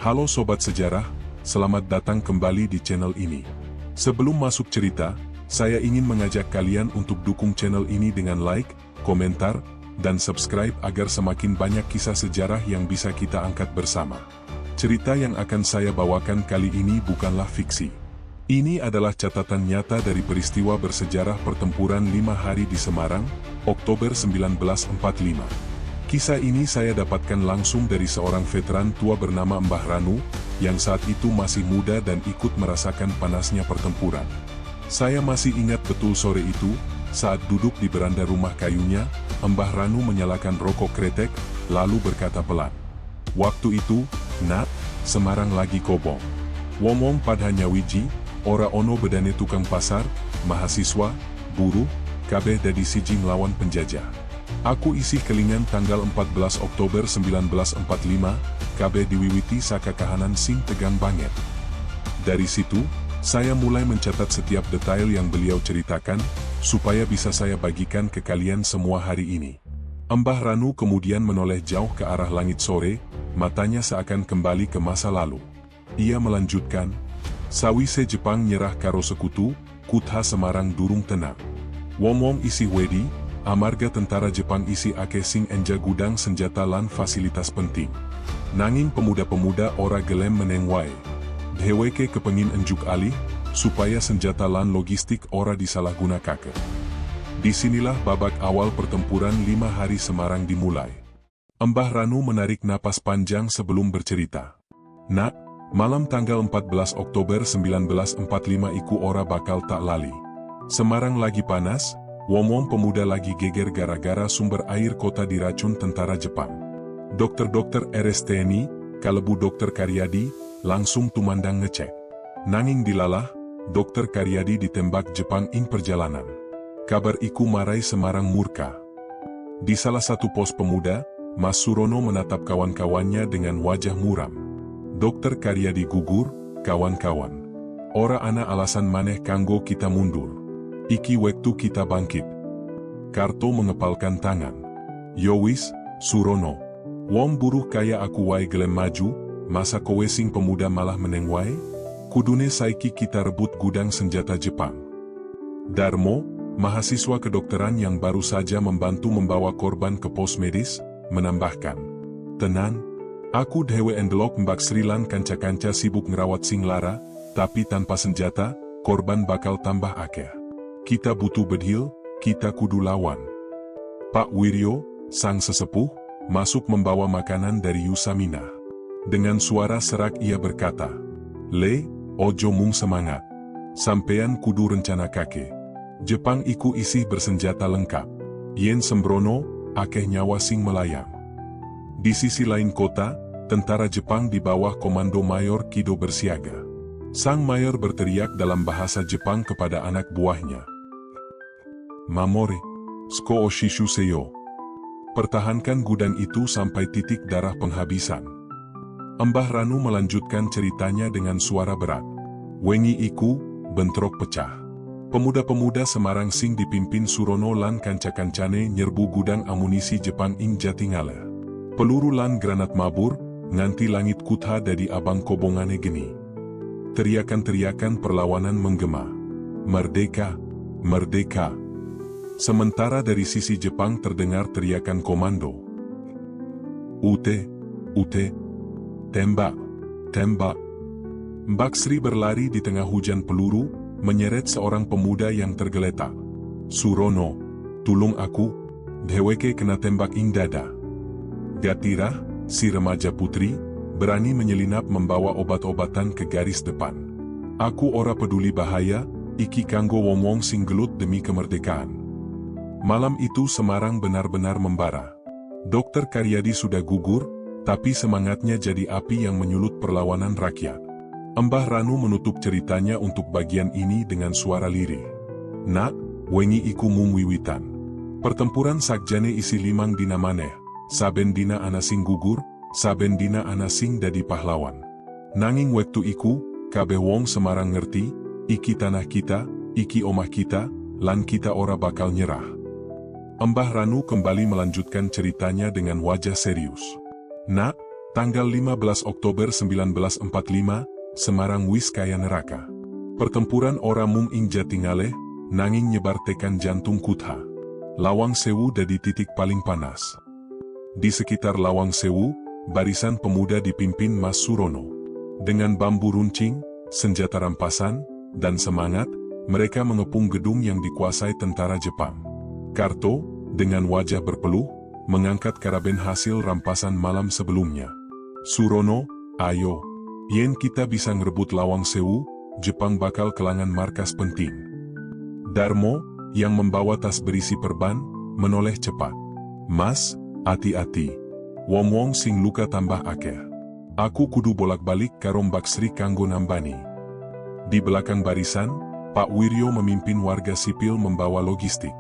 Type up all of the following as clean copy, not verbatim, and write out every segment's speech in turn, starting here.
Halo Sobat Sejarah, selamat datang kembali di channel ini. Sebelum masuk cerita, saya ingin mengajak kalian untuk dukung channel ini dengan like, komentar, dan subscribe agar semakin banyak kisah sejarah yang bisa kita angkat bersama. Cerita yang akan saya bawakan kali ini bukanlah fiksi. Ini adalah catatan nyata dari peristiwa bersejarah pertempuran 5 hari di Semarang, Oktober 1945. Kisah ini saya dapatkan langsung dari seorang veteran tua bernama Mbah Ranu, yang saat itu masih muda dan ikut merasakan panasnya pertempuran. Saya masih ingat betul sore itu, saat duduk di beranda rumah kayunya, Mbah Ranu menyalakan rokok kretek, lalu berkata pelan. Waktu itu, Nat, Semarang lagi kobong. Wong-wong pada nyawiji, ora ono bedane tukang pasar, mahasiswa, buruh, kabeh dadi siji nglawan penjajah. Aku isi kelingan tanggal 14 Oktober 1945, kabeh diwiwiti saka kahanan sing tegang banget. Dari situ, saya mulai mencatat setiap detail yang beliau ceritakan, supaya bisa saya bagikan ke kalian semua hari ini. Mbah Ranu kemudian menoleh jauh ke arah langit sore, matanya seakan kembali ke masa lalu. Ia melanjutkan, sawise Jepang nyerah karo sekutu, kutha Semarang durung tenang. Wong-wong isi wedi, amarga tentara Jepang isi akeh sing enja gudang senjata lan fasilitas penting. Nanging pemuda-pemuda ora gelem meneng wae. Dheweke kepengin enjuk alih, supaya senjata lan logistik ora disalahgunakake. Disinilah babak awal pertempuran 5 hari Semarang dimulai. Mbah Ranu menarik napas panjang sebelum bercerita. Nak, malam tanggal 14 Oktober 1945 iku ora bakal tak lali. Semarang lagi panas, wong-wong pemuda lagi geger gara-gara sumber air kota diracun tentara Jepang. Dokter-dokter RSTNI, kalebu Dokter Karyadi, langsung tumandang ngecek. Nanging dilalah, Dokter Karyadi ditembak Jepang ing perjalanan. Kabar iku marai Semarang murka. Di salah satu pos pemuda, Mas Surono menatap kawan-kawannya dengan wajah muram. Dokter Karyadi gugur, kawan-kawan. Ora ana alasan maneh kanggo kita mundur. Iki wektu kita bangkit. Karto mengepalkan tangan. Yowis, Surono. Wong buruh kaya aku wae gelem maju, masa kowe sing pemuda malah meneng wae? Kudune saiki kita rebut gudang senjata Jepang. Darmo, mahasiswa kedokteran yang baru saja membantu membawa korban ke pos medis, menambahkan. Tenan, aku dhewe endelok Mbak Srilan kanca-kanca sibuk ngerawat sing lara, tapi tanpa senjata, korban bakal tambah akeh. Kita butuh bedil, kita kudu lawan. Pak Wiryo, sang sesepuh, masuk membawa makanan dari Yusamina. Dengan suara serak ia berkata, Le, ojo mung semangat. Sampean kudu rencana kake. Jepang iku isih bersenjata lengkap. Yen sembrono, akeh nyawa sing melayang. Di sisi lain kota, tentara Jepang di bawah komando Mayor Kido bersiaga. Sang mayor berteriak dalam bahasa Jepang kepada anak buahnya. Mamore, sko oshishu seyo. Pertahankan gudang itu sampai titik darah penghabisan. Mbah Ranu melanjutkan ceritanya dengan suara berat. Wengi iku, bentrok pecah. Pemuda-pemuda Semarang sing dipimpin Surono lan kanca-kancane nyerbu gudang amunisi Jepang ing Jatingale. Peluru lan granat mabur, nganti langit kutha dadi abang kobongane geni. Teriakan-teriakan perlawanan menggema. Merdeka! Merdeka! Sementara dari sisi Jepang terdengar teriakan komando. Ute! Ute! Tembak! Tembak! Mbak Sri berlari di tengah hujan peluru, menyeret seorang pemuda yang tergeletak. Surono! Tulung aku! Dheweke kena tembak ing dada. Gatirah, si remaja putri, berani menyelinap membawa obat-obatan ke garis depan. Aku ora peduli bahaya, iki kanggo wong-wong sing gelut demi kemerdekaan. Malam itu Semarang benar-benar membara. Dokter Karyadi sudah gugur, tapi semangatnya jadi api yang menyulut perlawanan rakyat. Mbah Ranu menutup ceritanya untuk bagian ini dengan suara lirih. Nak, wengi iku mung wiwitan. Pertempuran sakjane isi 5 dina maneh, saben dina ana sing gugur, saben dina ana sing dadi pahlawan. Nanging wektu iku, kabeh wong Semarang ngerti, iki tanah kita, iki omah kita, lan kita ora bakal nyerah. Mbah Ranu kembali melanjutkan ceritanya dengan wajah serius. Nak, Tanggal 15 Oktober 1945, Semarang wis kaya neraka. Pertempuran ora mung ing Jatingaleh, nanging nyebar tekan jantung Kutha. Lawang Sewu dadi titik paling panas. Di sekitar Lawang Sewu, barisan pemuda dipimpin Mas Surono. Dengan bambu runcing, senjata rampasan, dan semangat, mereka mengepung gedung yang dikuasai tentara Jepang. Karto, dengan wajah berpeluh, mengangkat karaben hasil rampasan malam sebelumnya. Surono, ayo, yen kita bisa ngerebut Lawang Sewu, Jepang bakal kelangan markas penting. Darmo, yang membawa tas berisi perban, menoleh cepat. Mas, hati-hati. Wong-wong sing luka tambah akeh. Aku kudu bolak-balik karo Mbak Sri kanggo nambani. Di belakang barisan, Pak Wiryo memimpin warga sipil membawa logistik.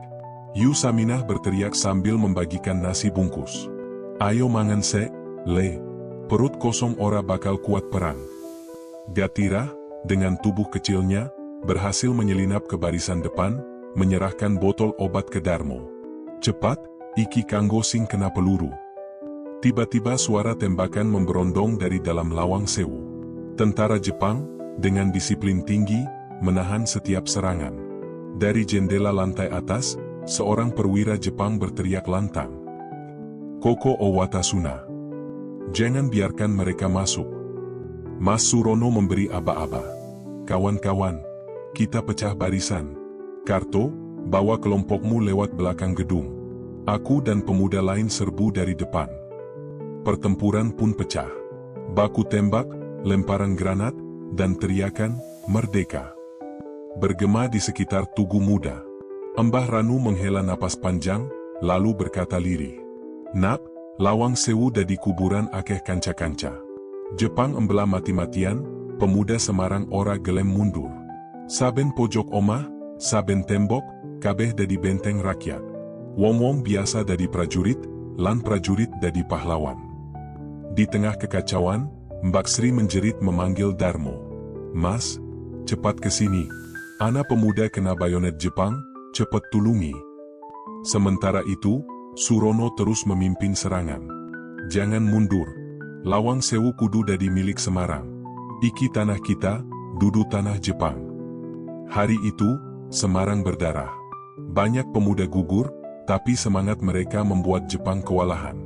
Yu Saminah berteriak sambil membagikan nasi bungkus. Ayo mangan se, le. Perut kosong ora bakal kuat perang. Gatira, dengan tubuh kecilnya, berhasil menyelinap ke barisan depan, menyerahkan botol obat ke Darmo. Cepat, iki kanggo sing kena peluru. Tiba-tiba suara tembakan memberondong dari dalam Lawang Sewu. Tentara Jepang, dengan disiplin tinggi, menahan setiap serangan. Dari jendela lantai atas, seorang perwira Jepang berteriak lantang. Koko o watasuna. Jangan biarkan mereka masuk. Mas Surono memberi aba-aba. Kawan-kawan, kita pecah barisan. Karto, bawa kelompokmu lewat belakang gedung. Aku dan pemuda lain serbu dari depan. Pertempuran pun pecah. Baku tembak, lemparan granat, dan teriakan, merdeka. Bergema di sekitar Tugu Muda. Mbah Ranu menghela napas panjang, lalu berkata lirih. Nak, Lawang Sewu dadi kuburan akeh kanca-kanca. Jepang embela mati-matian, pemuda Semarang ora gelem mundur. Saben pojok omah, saben tembok, kabeh dadi benteng rakyat. Wong-wong biasa dadi prajurit, lan prajurit dadi pahlawan. Di tengah kekacauan, Mbak Sri menjerit memanggil Darmo. Mas, cepat ke sini. Ana pemuda kena bayonet Jepang, cepat tulungi. Sementara itu, Surono terus memimpin serangan. Jangan mundur. Lawang Sewu kudu dadi milik Semarang. Iki tanah kita, dudu tanah Jepang. Hari itu, Semarang berdarah. Banyak pemuda gugur, tapi semangat mereka membuat Jepang kewalahan.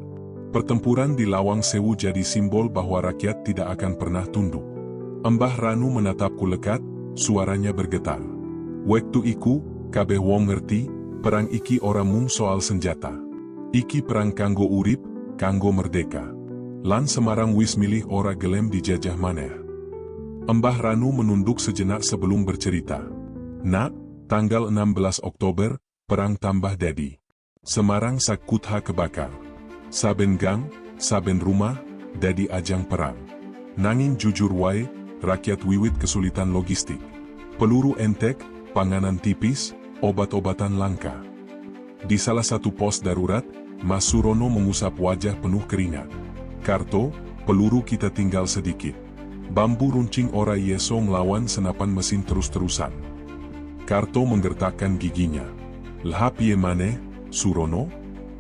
Pertempuran di Lawang Sewu jadi simbol bahwa rakyat tidak akan pernah tunduk. Mbah Ranu menatapku lekat, suaranya bergetar. Waktu iku, kabeh wong ngerti, perang iki ora mung soal senjata. Iki perang kanggo urip, kanggo merdeka. Lan Semarang wis milih ora gelem dijajah maneh. Mbah Ranu menunduk sejenak sebelum bercerita. Nak, tanggal 16 Oktober, perang tambah dadi. Semarang sak Kutha kebakar. Saben gang, saben rumah, dadi ajang perang. Nanging jujur wae, rakyat wiwit kesulitan logistik. Peluru entek, panganan tipis, obat-obatan langka. Di salah satu pos darurat, Mas Surono mengusap wajah penuh keringat. Karto, peluru kita tinggal sedikit. Bambu runcing ora yeso nglawan senapan mesin terus-terusan. Karto menggertakkan giginya. Lah piye maneh, Surono?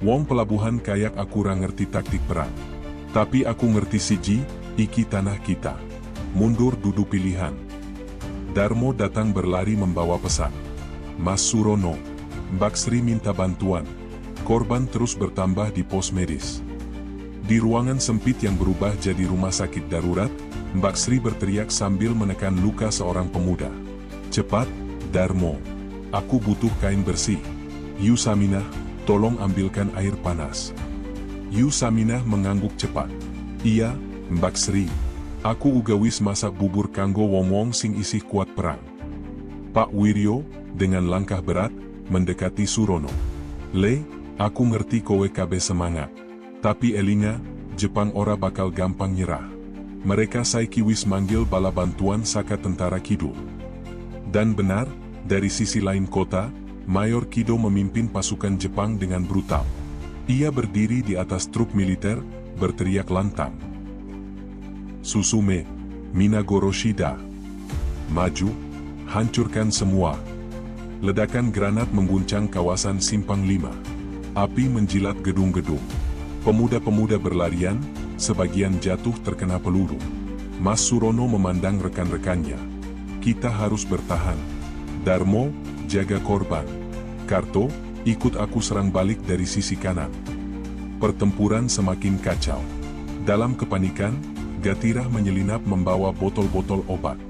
Wong pelabuhan kayak aku ra ngerti taktik perang. Tapi aku ngerti siji, iki tanah kita. Mundur dudu pilihan. Darmo datang berlari membawa pesan. Mas Surono, Mbak Sri minta bantuan. Korban terus bertambah di pos medis. Di ruangan sempit yang berubah jadi rumah sakit darurat, Mbak Sri berteriak sambil menekan luka seorang pemuda. Cepat, Darmo. Aku butuh kain bersih. Yu Saminah, tolong ambilkan air panas. Yu Saminah mengangguk cepat. Iya, Mbak Sri. Aku uga wis masak bubur kanggo wong-wong sing isih kuat perang. Pak Wiryo, dengan langkah berat, mendekati Surono. Le, aku ngerti kowe kabeh semangat. Tapi elinga, Jepang ora bakal gampang nyerah. Mereka saiki wis manggil bala bantuan saka tentara Kido. Dan benar, dari sisi lain kota, Mayor Kido memimpin pasukan Jepang dengan brutal. Ia berdiri di atas truk militer, berteriak lantang. Susume, Minagoroshida. Maju, hancurkan semua. Ledakan granat mengguncang kawasan Simpang 5. Api menjilat gedung-gedung. Pemuda-pemuda berlarian, sebagian jatuh terkena peluru. Mas Surono memandang rekan-rekannya. Kita harus bertahan. Darmo, jaga korban. Karto, ikut aku serang balik dari sisi kanan. Pertempuran semakin kacau. Dalam kepanikan, Gatirah menyelinap membawa botol-botol obat.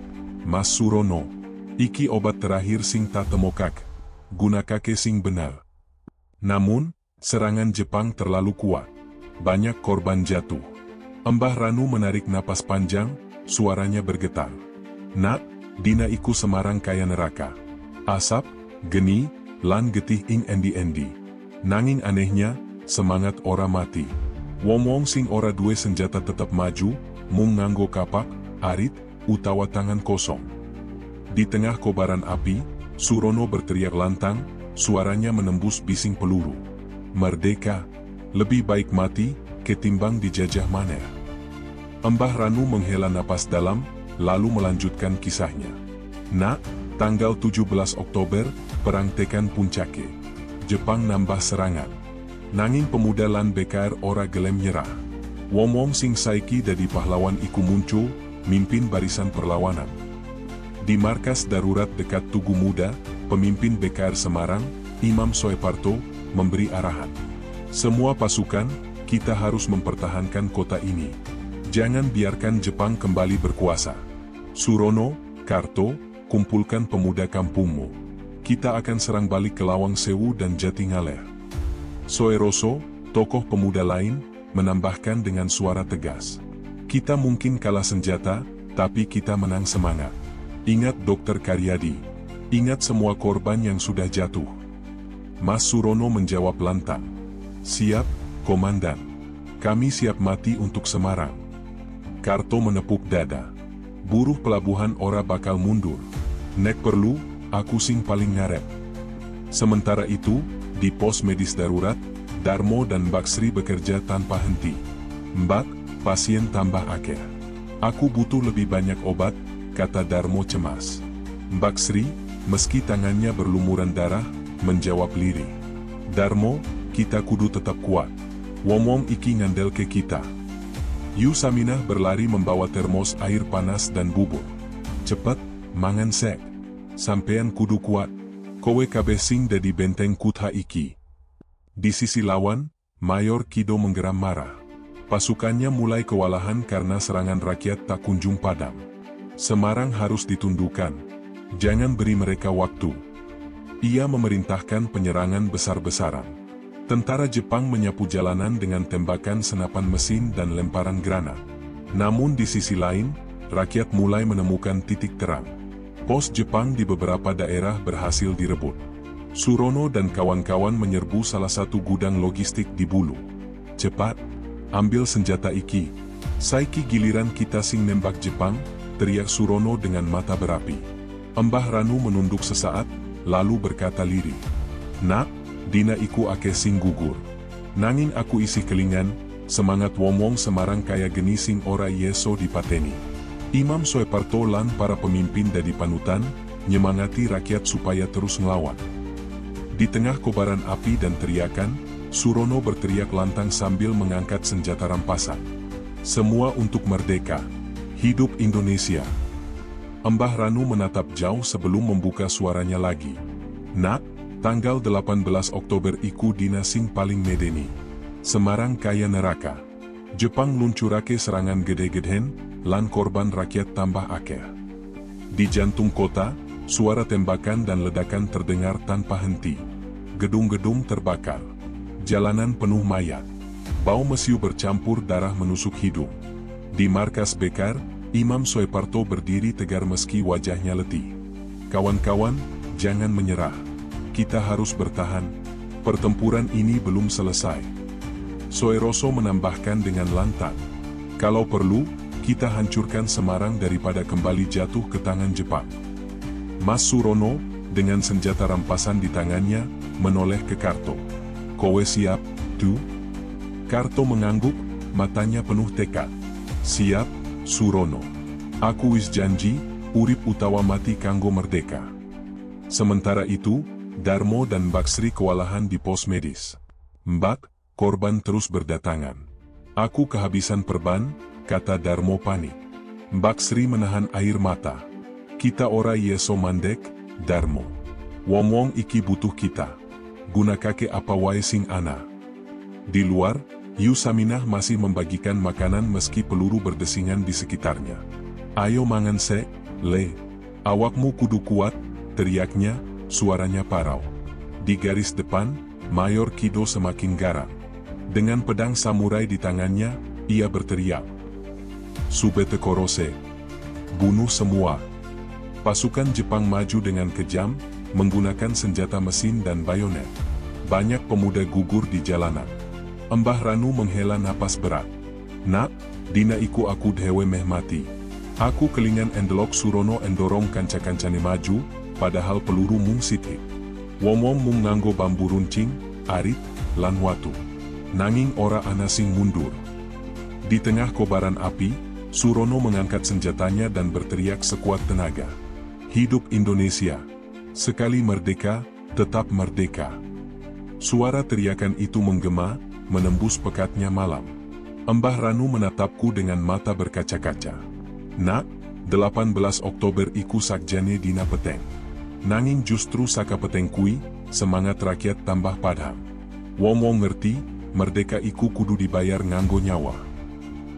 Mas Surono, iki obat terakhir sing tak temokak. Gunakake sing benar. Namun, serangan Jepang terlalu kuat. Banyak korban jatuh. Mbah Ranu menarik napas panjang, suaranya bergetar. Nak, dina iku Semarang kaya neraka. Asap, geni, lan getih ing endi-endi. Nanging anehnya, semangat ora mati. Wong-wong sing ora duwe senjata tetap maju, mung nganggo kapak, arit, utawa tangan kosong. Di tengah kobaran api, Surono berteriak lantang, suaranya menembus bising peluru. Merdeka, lebih baik mati, ketimbang dijajah maneh. Mbah Ranu menghela napas dalam, lalu melanjutkan kisahnya. Nak, tanggal 17 Oktober, perang tekan puncake. Jepang nambah serangan. Nanging pemuda lan bekar ora gelem nyerah. Wong-wong sing saiki dadi pahlawan iku muncul, mimpin barisan perlawanan. Di markas darurat dekat Tugu Muda, pemimpin bekar Semarang, Imam Soeparto, memberi arahan. Semua pasukan, kita harus mempertahankan kota ini. Jangan biarkan Jepang kembali berkuasa. Surono, Karto, kumpulkan pemuda kampungmu. Kita akan serang balik ke Lawang Sewu dan Jatingaleh. Soeroso, tokoh pemuda lain, menambahkan dengan suara tegas. Kita mungkin kalah senjata, tapi kita menang semangat. Ingat Dr. Karyadi. Ingat semua korban yang sudah jatuh. Mas Surono menjawab lantang. Siap, Komandan. Kami siap mati untuk Semarang. Karto menepuk dada. Buruh pelabuhan ora bakal mundur. Nek perlu, aku sing paling ngarep. Sementara itu, di pos medis darurat, Darmo dan Mbak Sri bekerja tanpa henti. Mbak, pasien tambah akeh. Aku butuh lebih banyak obat, kata Darmo cemas. Mbak Sri, meski tangannya berlumuran darah, menjawab lirih. Darmo, kita kudu tetap kuat. Wong-wong iki ngandel ke kita. Yu Saminah berlari membawa termos air panas dan bubur. Cepat, mangan sek. Sampean kudu kuat. Kowe kabeh sing dadi benteng kutha iki. Di sisi lawan, Mayor Kido menggeram marah. Pasukannya mulai kewalahan karena serangan rakyat tak kunjung padam. Semarang harus ditundukkan. Jangan beri mereka waktu. Ia memerintahkan penyerangan besar-besaran. Tentara Jepang menyapu jalanan dengan tembakan senapan mesin dan lemparan granat. Namun di sisi lain, rakyat mulai menemukan titik terang. Pos Jepang di beberapa daerah berhasil direbut. Surono dan kawan-kawan menyerbu salah satu gudang logistik di Bulu. Cepat, ambil senjata iki. Saiki giliran kita sing nembak Jepang, teriak Surono dengan mata berapi. Mbah Ranu menunduk sesaat, lalu berkata lirih. Nak, dina iku ake sing gugur. Nanging aku isi kelingan, semangat wong-wong Semarang kaya geni sing ora yeso dipateni. Imam Soeparto lan para pemimpin dadi panutan, nyemangati rakyat supaya terus ngelawan. Di tengah kobaran api dan teriakan, Surono berteriak lantang sambil mengangkat senjata rampasan. Semua untuk merdeka. Hidup Indonesia. Mbah Ranu menatap jauh sebelum membuka suaranya lagi. Nak, tanggal 18 Oktober iku dina sing paling medeni. Semarang kaya neraka. Jepang luncurake serangan gede-gedhen, lan korban rakyat tambah akeh. Di jantung kota, suara tembakan dan ledakan terdengar tanpa henti. Gedung-gedung terbakar. Jalanan penuh mayat. Bau mesiu bercampur darah menusuk hidung. Di markas bekar, Imam Soeparto berdiri tegar meski wajahnya letih. Kawan-kawan, jangan menyerah. Kita harus bertahan. Pertempuran ini belum selesai. Soeroso menambahkan dengan lantang. Kalau perlu, kita hancurkan Semarang daripada kembali jatuh ke tangan Jepang. Mas Surono, dengan senjata rampasan di tangannya, menoleh ke Karto. Kowe siap, Tu? Karto mengangguk, matanya penuh tekad. Siap, Surono. Aku wis janji, urip utawa mati kanggo merdeka. Sementara itu, Darmo dan Mbak Sri kewalahan di pos medis. Mbak, korban terus berdatangan. Aku kehabisan perban, kata Darmo panik. Mbak Sri menahan air mata. Kita ora yeso mandek, Darmo. Wong-wong iki butuh kita. Guna kakek apa wae sing ana. Di luar, Yu Saminah masih membagikan makanan meski peluru berdesingan di sekitarnya. Ayo mangan se, le. Awakmu kudu kuat, teriaknya, suaranya parau. Di garis depan, Mayor Kido semakin garang. Dengan pedang samurai di tangannya, ia berteriak. Subete korose. Bunuh semua. Pasukan Jepang maju dengan kejam, menggunakan senjata mesin dan bayonet. Banyak pemuda gugur di jalanan. Mbah Ranu menghela napas berat. Nak, dina iku aku dhewe meh mati. Aku kelingan endelok Surono endorong kanca-kancane maju, padahal peluru mung sithik. Wong-wong mung nganggo bambu runcing, arit, lan watu. Nanging ora ana sing mundur. Di tengah kobaran api, Surono mengangkat senjatanya dan berteriak sekuat tenaga. Hidup Indonesia! Sekali merdeka, tetap merdeka. Suara teriakan itu menggema, menembus pekatnya malam. Mbah Ranu menatapku dengan mata berkaca-kaca. Nak, 18 Oktober iku sakjane dina peteng. Nanging justru saka peteng kui, semangat rakyat tambah padhang. Wong-wong ngerti, merdeka iku kudu dibayar nganggo nyawa.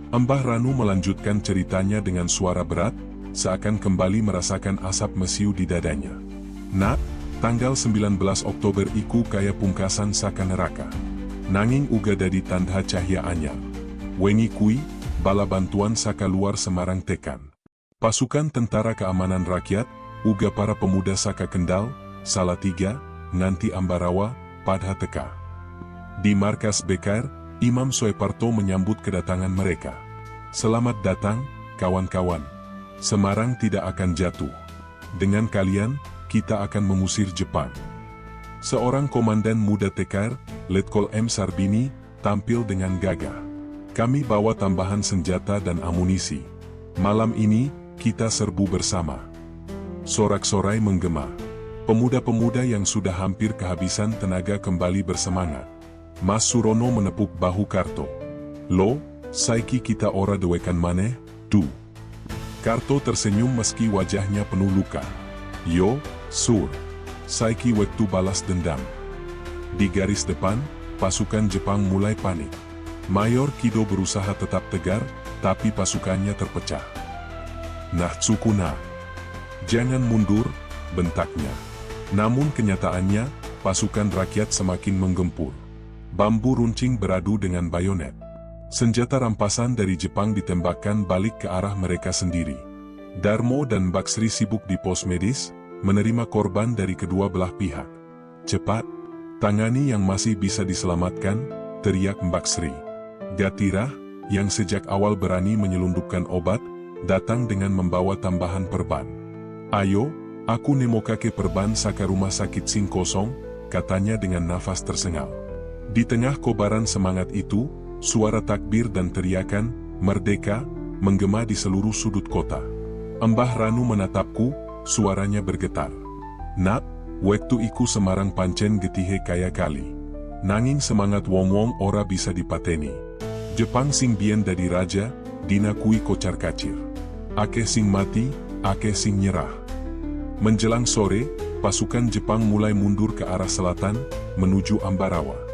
Mbah Ranu melanjutkan ceritanya dengan suara berat, seakan kembali merasakan asap mesiu di dadanya. Nak, tanggal 19 Oktober iku kaya pungkasan saka neraka. Nanging uga dadi tandha cahya anyar. Wengi kui, bala bantuan saka luar Semarang tekan. Pasukan Tentara Keamanan Rakyat, uga para pemuda saka Kendal, Salatiga, nganti Ambarawa, padha teka. Di markas Bekar, Imam Soeparto menyambut kedatangan mereka. Selamat datang, kawan-kawan. Semarang tidak akan jatuh. Dengan kalian, kita akan mengusir Jepang. Seorang komandan muda Tekar, Letkol M. Sarbini, tampil dengan gagah. Kami bawa tambahan senjata dan amunisi. Malam ini, kita serbu bersama. Sorak-sorai menggema. Pemuda-pemuda yang sudah hampir kehabisan tenaga kembali bersemangat. Mas Surono menepuk bahu Karto. Lo, saiki kita ora dewekan maneh, du. Karto tersenyum meski wajahnya penuh luka. Yo, Sur. Saiki wektu balas dendam. Di garis depan, pasukan Jepang mulai panik. Mayor Kido berusaha tetap tegar, tapi pasukannya terpecah. Nah Tsukuna. Jangan mundur, bentaknya. Namun kenyataannya, pasukan rakyat semakin menggempur. Bambu runcing beradu dengan bayonet. Senjata rampasan dari Jepang ditembakkan balik ke arah mereka sendiri. Darmo dan Mbak Sri sibuk di pos medis, menerima korban dari kedua belah pihak. Cepat, tangani yang masih bisa diselamatkan, teriak Mbak Sri. Gatirah, yang sejak awal berani menyelundupkan obat, datang dengan membawa tambahan perban. Ayo, aku nemokake perban saka rumah sakit sing kosong, katanya dengan nafas tersengal. Di tengah kobaran semangat itu, suara takbir dan teriakan, merdeka, menggema di seluruh sudut kota. Mbah Ranu menatapku, suaranya bergetar. Nak, wektu iku Semarang pancen getihe kaya kali. Nanging semangat wong-wong ora bisa dipateni. Jepang sing bien dadi raja, dina kui kocar kacir. Akeh sing mati, akeh sing nyerah. Menjelang sore, pasukan Jepang mulai mundur ke arah selatan, menuju Ambarawa.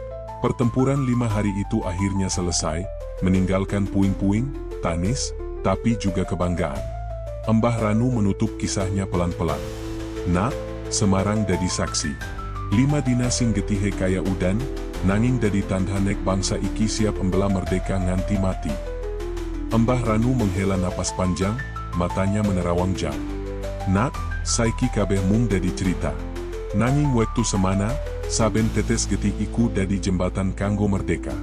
Pertempuran 5 hari itu akhirnya selesai, meninggalkan puing-puing, tangis, tapi juga kebanggaan. Mbah Ranu menutup kisahnya pelan-pelan. Nak, Semarang dadi saksi. 5 dina sing getihe kaya udan, nanging dadi tandha nek bangsa iki siap embela merdeka nganti mati. Mbah Ranu menghela napas panjang, matanya menerawang jam. Nak, saiki kabeh mung dadi cerita. Nanging wektu semana, saben tetes getih iku dadi jembatan kanggo merdeka.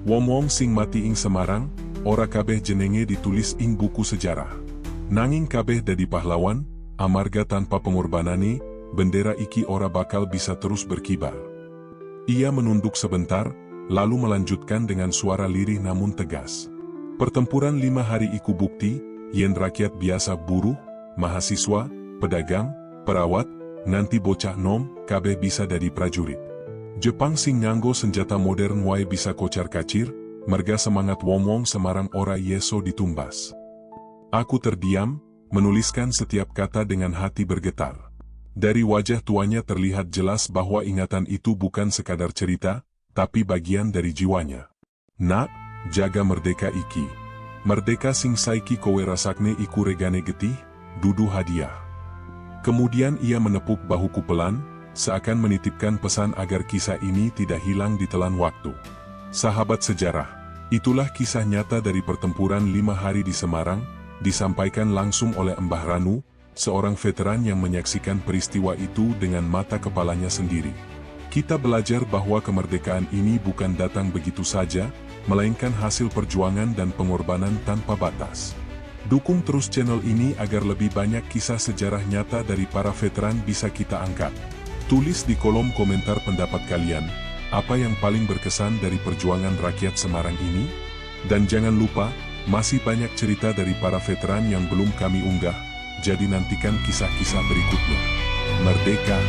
Wong-wong sing mati ing Semarang, ora kabeh jenenge ditulis ing buku sejarah. Nanging kabeh dadi pahlawan, amarga tanpa pengorbanane, bendera iki ora bakal bisa terus berkibar. Ia menunduk sebentar, lalu melanjutkan dengan suara lirih namun tegas. Pertempuran 5 hari iku bukti, yen rakyat biasa buruh, mahasiswa, pedagang, perawat, nganti bocah nom, kabeh bisa dadi prajurit. Jepang sing nganggo senjata modern wae bisa kocar kacir, merga semangat wong-wong Semarang ora yeso ditumbas. Aku terdiam, menuliskan setiap kata dengan hati bergetar. Dari wajah tuanya terlihat jelas bahwa ingatan itu bukan sekadar cerita, tapi bagian dari jiwanya. Nak, jaga merdeka iki. Merdeka sing saiki kowe rasakne iku regane getih, dudu hadiah. Kemudian ia menepuk bahuku pelan, seakan menitipkan pesan agar kisah ini tidak hilang ditelan waktu. Sahabat sejarah, itulah kisah nyata dari pertempuran 5 hari di Semarang, disampaikan langsung oleh Mbah Ranu, seorang veteran yang menyaksikan peristiwa itu dengan mata kepalanya sendiri. Kita belajar bahwa kemerdekaan ini bukan datang begitu saja, melainkan hasil perjuangan dan pengorbanan tanpa batas. Dukung terus channel ini agar lebih banyak kisah sejarah nyata dari para veteran bisa kita angkat. Tulis di kolom komentar pendapat kalian, apa yang paling berkesan dari perjuangan rakyat Semarang ini? Dan jangan lupa, masih banyak cerita dari para veteran yang belum kami unggah, jadi nantikan kisah-kisah berikutnya. Merdeka!